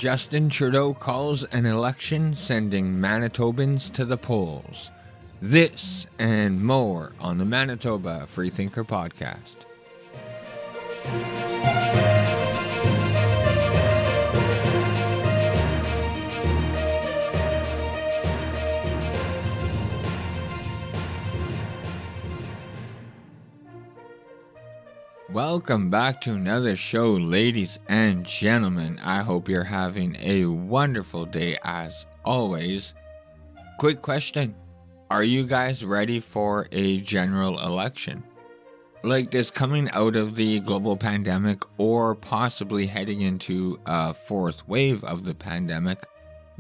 Justin Trudeau calls an election, sending Manitobans to the polls. This and more on the Manitoba Freethinker Podcast. Welcome back to another show, ladies and gentlemen. I hope you're having a wonderful day as always. Quick question. Are you guys ready for a general election? Like this, coming out of the global pandemic or possibly heading into a fourth wave of the pandemic,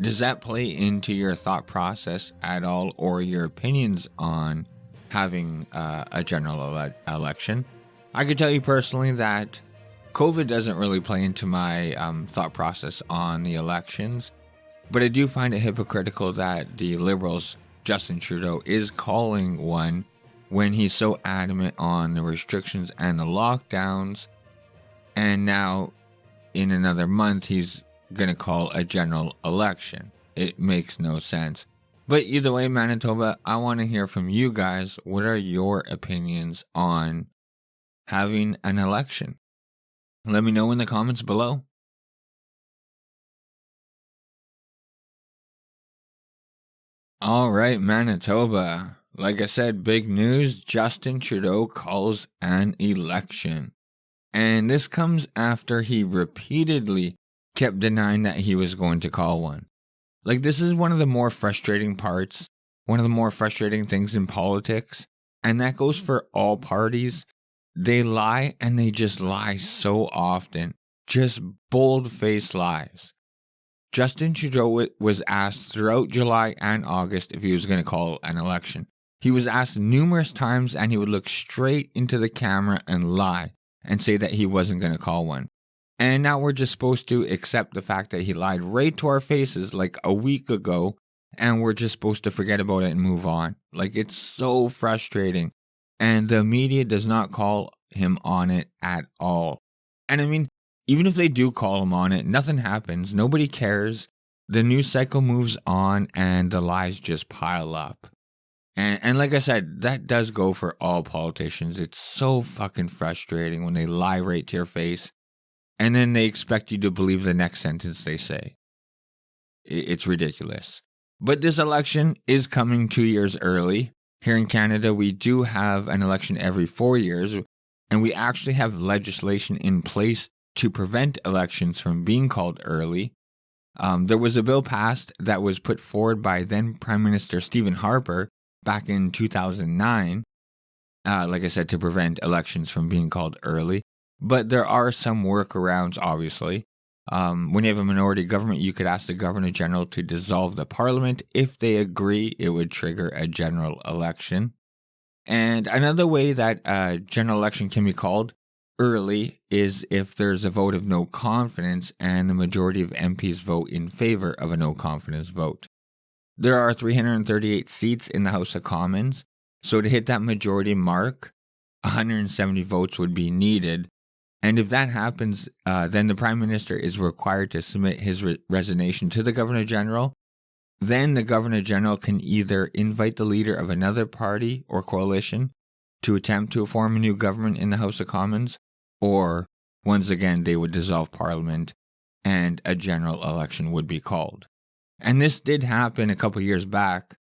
does that play into your thought process at all, or your opinions on having a general election? I could tell you personally that COVID doesn't really play into my thought process on the elections, but I do find it hypocritical that the Liberals, Justin Trudeau, is calling one when he's so adamant on the restrictions and the lockdowns, and now in another month he's going to call a general election. It makes no sense. But either way, Manitoba, I want to hear from you guys. What are your opinions on having an election? Let me know in the comments below. All right, Manitoba. Like I said, big news. Justin Trudeau calls an election. And this comes after he repeatedly kept denying that he was going to call one. Like, this is one of the more frustrating parts, one of the more frustrating things in politics. And that goes for all parties. They lie, and they just lie so often. Just bold-faced lies. Justin Trudeau was asked throughout July and August if he was going to call an election. He was asked numerous times, and he would look straight into the camera and lie and say that he wasn't going to call one. And now we're just supposed to accept the fact that he lied right to our faces like a week ago, and we're just supposed to forget about it and move on. Like, it's so frustrating. And the media does not call him on it at all. And I mean, even if they do call him on it, nothing happens. Nobody cares. The news cycle moves on and the lies just pile up. And like I said, that does go for all politicians. It's so fucking frustrating when they lie right to your face and then they expect you to believe the next sentence they say. It's ridiculous. But this election is coming 2 years early. Here in Canada, we do have an election every 4 years, and we actually have legislation in place to prevent elections from being called early. There was a bill passed that was put forward by then Prime Minister Stephen Harper back in 2009, like I said, to prevent elections from being called early. But there are some workarounds, obviously. When you have a minority government, you could ask the Governor General to dissolve the Parliament. If they agree, it would trigger a general election. And another way that a general election can be called early is if there's a vote of no confidence and the majority of MPs vote in favor of a no confidence vote. There are 338 seats in the House of Commons, so to hit that majority mark, 170 votes would be needed. And if that happens, then the Prime Minister is required to submit his resignation to the Governor General. Then the Governor General can either invite the leader of another party or coalition to attempt to form a new government in the House of Commons, or once again they would dissolve Parliament and a general election would be called. And this did happen a couple years back.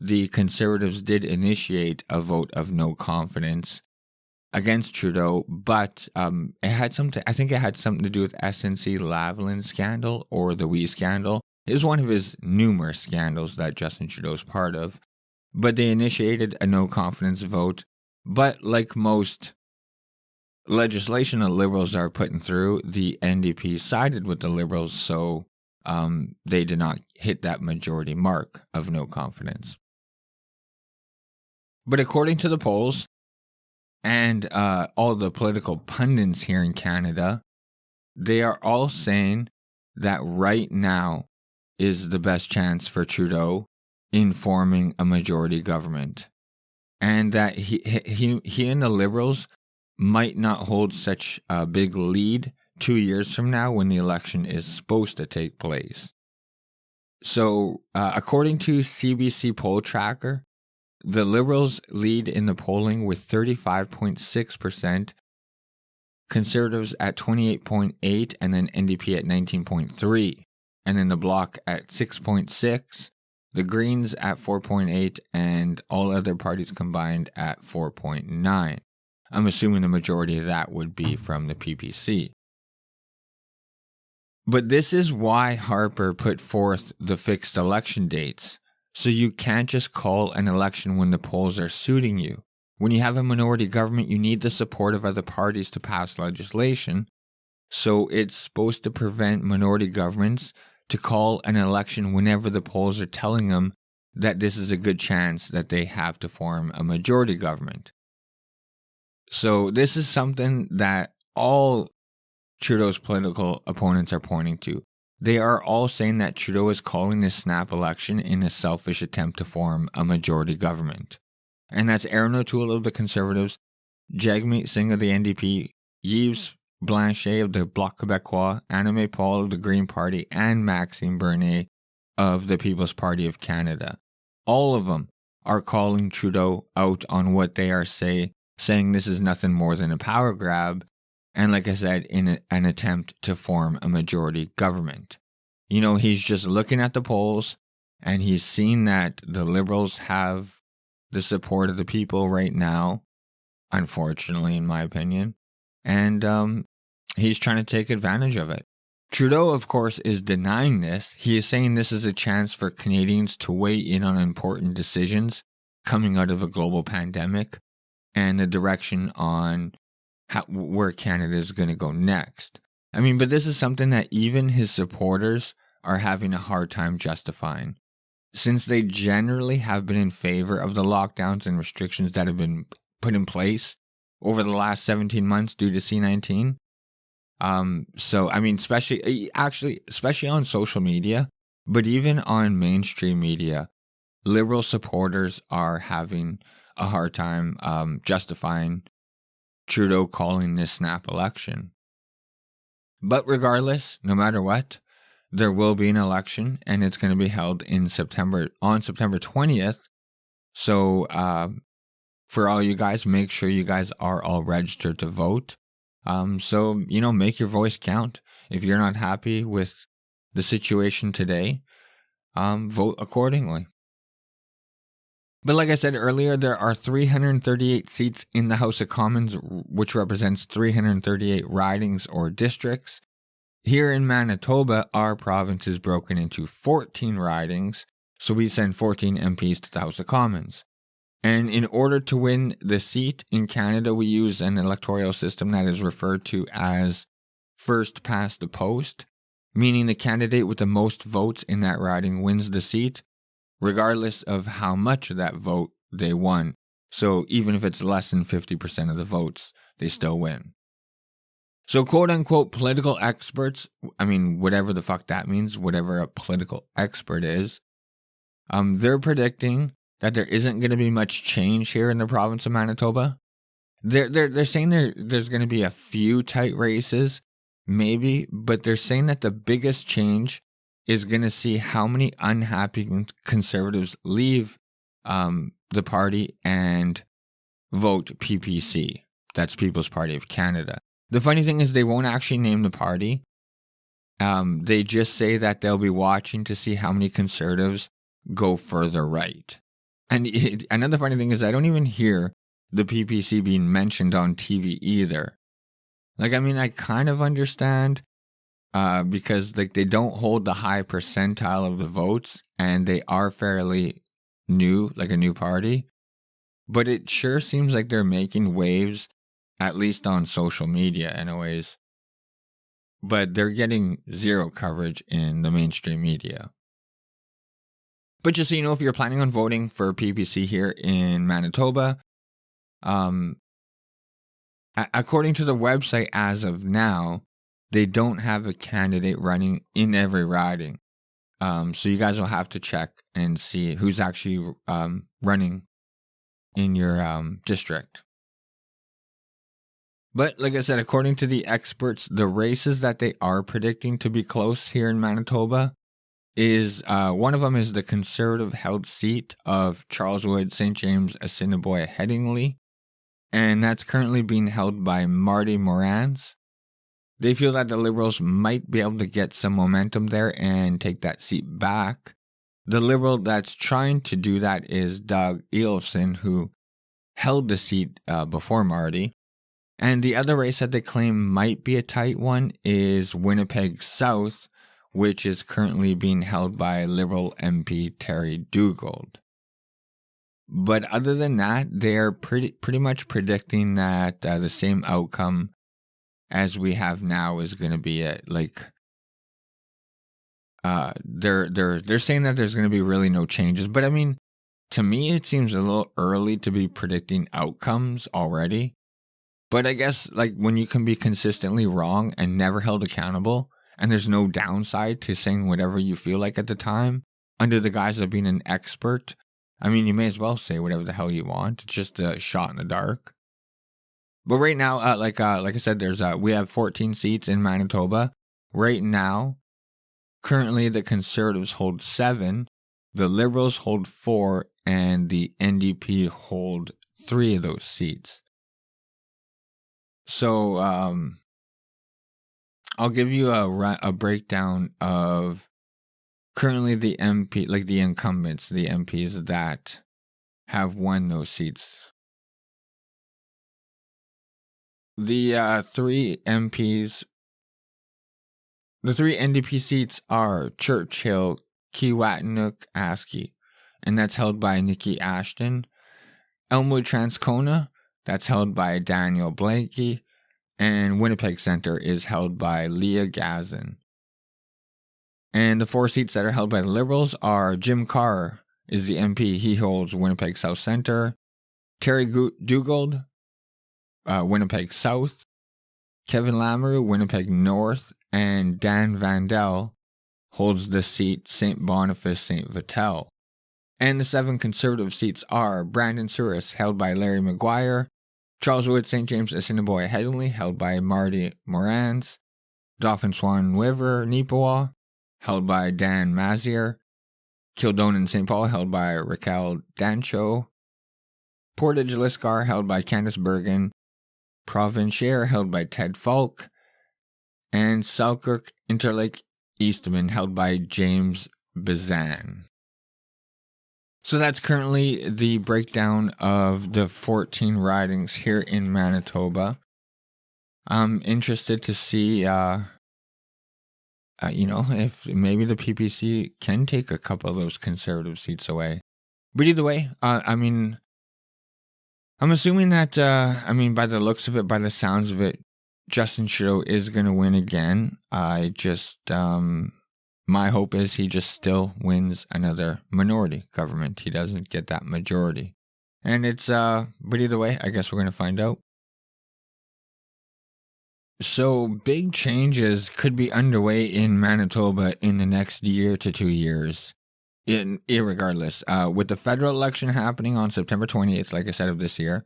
The Conservatives did initiate a vote of no confidence against Trudeau, but it had something. I think it had something to do with SNC-Lavalin scandal or the Wee scandal. It was one of his numerous scandals that Justin Trudeau's part of. But they initiated a no confidence vote. But like most legislation the Liberals are putting through, the NDP sided with the Liberals, so they did not hit that majority mark of no confidence. But according to the polls, and all the political pundits here in Canada, they are all saying that right now is the best chance for Trudeau in forming a majority government. And that he and the Liberals might not hold such a big lead 2 years from now when the election is supposed to take place. So, according to CBC Poll Tracker, the Liberals lead in the polling with 35.6%, Conservatives at 28.8%, and then NDP at 19.3%, and then the Bloc at 6.6%, the Greens at 4.8%, and all other parties combined at 4.9%. I'm assuming the majority of that would be from the PPC. But this is why Harper put forth the fixed election dates. So you can't just call an election when the polls are suiting you. When you have a minority government, you need the support of other parties to pass legislation. So it's supposed to prevent minority governments to call an election whenever the polls are telling them that this is a good chance that they have to form a majority government. So this is something that all Trudeau's political opponents are pointing to. They are all saying that Trudeau is calling this snap election in a selfish attempt to form a majority government. And that's Aaron O'Toole of the Conservatives, Jagmeet Singh of the NDP, Yves Blanchet of the Bloc Québécois, Anna-May Paul of the Green Party, and Maxime Bernier of the People's Party of Canada. All of them are calling Trudeau out on what they are saying this is nothing more than a power grab. And like I said, in an attempt to form a majority government. You know, he's just looking at the polls and he's seen that the Liberals have the support of the people right now, unfortunately, in my opinion. And he's trying to take advantage of it. Trudeau, of course, is denying this. He is saying this is a chance for Canadians to weigh in on important decisions coming out of a global pandemic and the direction on where Canada is going to go next. I mean, but this is something that even his supporters are having a hard time justifying, since they generally have been in favor of the lockdowns and restrictions that have been put in place over the last 17 months due to C-19. So, I mean, especially on social media, but even on mainstream media, Liberal supporters are having a hard time justifying Trudeau calling this snap election. But regardless, no matter what, there will be an election and it's going to be held on September 20th. So for all you guys, make sure you guys are all registered to vote. So, you know, make your voice count. If you're not happy with the situation today, vote accordingly. But like I said earlier, there are 338 seats in the House of Commons, which represents 338 ridings or districts. Here in Manitoba, our province is broken into 14 ridings, so we send 14 MPs to the House of Commons. And in order to win the seat in Canada, we use an electoral system that is referred to as first past the post, meaning the candidate with the most votes in that riding wins the seat, regardless of how much of that vote they won. So even if it's less than 50% of the votes, they still win. So quote-unquote political experts, I mean, whatever the fuck that means, whatever a political expert is, they're predicting that there isn't going to be much change here in the province of Manitoba. They're saying there's going to be a few tight races, maybe, but they're saying that the biggest change is going to see how many unhappy Conservatives leave the party and vote PPC. That's People's Party of Canada. The funny thing is they won't actually name the party. They just say that they'll be watching to see how many Conservatives go further right. And another funny thing is I don't even hear the PPC being mentioned on TV either. Like, I mean, I kind of understand because like they don't hold the high percentile of the votes and they are fairly new, like a new party. But it sure seems like they're making waves, at least on social media anyways. But they're getting zero coverage in the mainstream media. But just so you know, if you're planning on voting for PPC here in Manitoba, according to the website as of now, they don't have a candidate running in every riding. So you guys will have to check and see who's actually running in your district. But like I said, according to the experts, the races that they are predicting to be close here in Manitoba is one of them is the conservative held seat of Charleswood, St. James, Assiniboia, Headingley, and that's currently being held by Marty Morans. They feel that the Liberals might be able to get some momentum there and take that seat back. The Liberal that's trying to do that is Doug Elofson, who held the seat before Marty. And the other race that they claim might be a tight one is Winnipeg South, which is currently being held by Liberal MP Terry Dugald. But other than that, they're pretty much predicting that the same outcome as we have now is going to be it. Like, they're saying that there's going to be really no changes. But I mean, to me, it seems a little early to be predicting outcomes already. But I guess, like, when you can be consistently wrong and never held accountable, and there's no downside to saying whatever you feel like at the time, under the guise of being an expert, I mean, you may as well say whatever the hell you want. It's just a shot in the dark. But right now, like I said, we have 14 seats in Manitoba. Right now, currently the Conservatives hold 7, the Liberals hold 4, and the NDP hold 3 of those seats. So, I'll give you a breakdown of currently the MP, like the incumbents, the MPs that have won those seats. The 3 MPs, the 3 NDP seats are Churchill, Kiiwetinoong, Aski, and that's held by Nikki Ashton. Elmwood Transcona, that's held by Daniel Blakey, and Winnipeg Centre is held by Leah Gazin. And the 4 seats that are held by the Liberals are Jim Carr is the MP. He holds Winnipeg South Centre. Terry Dugald, Winnipeg South. Kevin Lamoureux, Winnipeg North. And Dan Vandel holds the seat St. Boniface, St. Vital. And the 7 Conservative seats are Brandon Souris, held by Larry Maguire. Charleswood, St. James, Assiniboia, Headingley, held by Marty Morans. Dauphin Swan River, Neepawa, held by Dan Mazier. Kildonan, St. Paul, held by Raquel Dancho. Portage Liscar, held by Candice Bergen. Provinciere, held by Ted Falk. And Selkirk Interlake Eastman, held by James Bazan. So that's currently the breakdown of the 14 ridings here in Manitoba. I'm interested to see, if maybe the PPC can take a couple of those Conservative seats away. But either way, I'm assuming that, by the looks of it, by the sounds of it, Justin Trudeau is going to win again. My hope is he just still wins another minority government. He doesn't get that majority. And but either way, I guess we're going to find out. So big changes could be underway in Manitoba in the next year to 2 years. Irregardless, with the federal election happening on September 28th, like I said, of this year,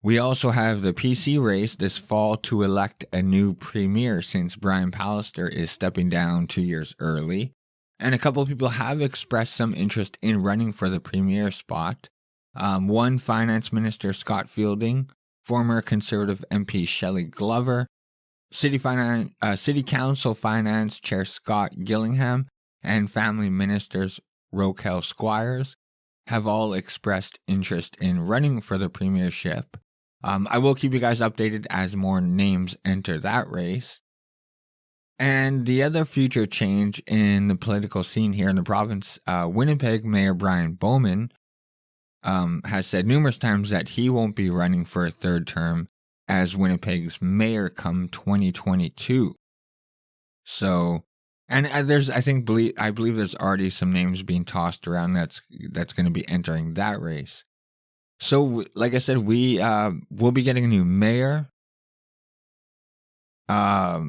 we also have the PC race this fall to elect a new premier since Brian Pallister is stepping down 2 years early. And a couple of people have expressed some interest in running for the premier spot. One, Finance Minister Scott Fielding, former Conservative MP Shelley Glover, City Council Finance Chair Scott Gillingham, and Family Ministers Roquel Squires have all expressed interest in running for the premiership. I will keep you guys updated as more names enter that race. And the other future change in the political scene here in the province, Winnipeg Mayor Brian Bowman has said numerous times that he won't be running for a 3rd term as Winnipeg's mayor come 2022. So, and I believe there's already some names being tossed around that's going to be entering that race. So, like I said, we'll be getting a new mayor. So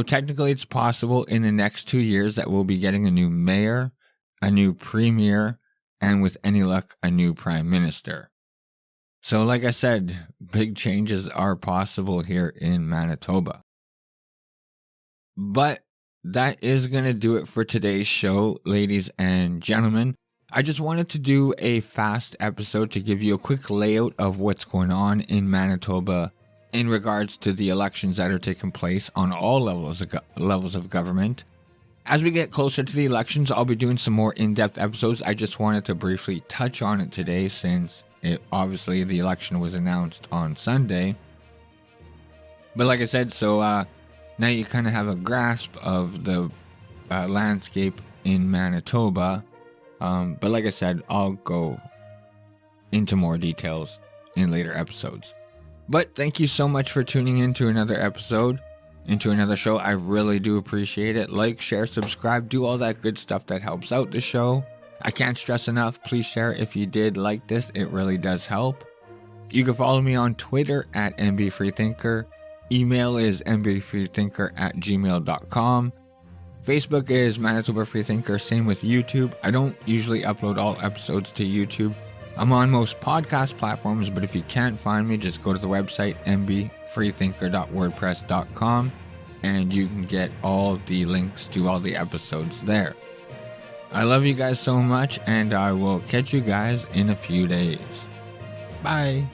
technically it's possible in the next 2 years that we'll be getting a new mayor, a new premier, and with any luck, a new prime minister. So like I said, big changes are possible here in Manitoba. But that is going to do it for today's show, ladies and gentlemen. I just wanted to do a fast episode to give you a quick layout of what's going on in Manitoba in regards to the elections that are taking place on all levels of government. As we get closer to the elections, I'll be doing some more in-depth episodes. I just wanted to briefly touch on it today since obviously the election was announced on Sunday. But like I said, so now you kind of have a grasp of the landscape in Manitoba. But like I said, I'll go into more details in later episodes. But thank you so much for tuning in to another episode, into another show. I really do appreciate it. Like, share, subscribe, do all that good stuff that helps out the show. I can't stress enough, please share if you did like this. It really does help. You can follow me on Twitter at mbfreethinker. Email is mbfreethinker@gmail.com. Facebook is Manitoba Freethinker. Same with YouTube. I don't usually upload all episodes to YouTube. I'm on most podcast platforms, but if you can't find me, just go to the website mbfreethinker.wordpress.com and you can get all the links to all the episodes there. I love you guys so much, and I will catch you guys in a few days. Bye.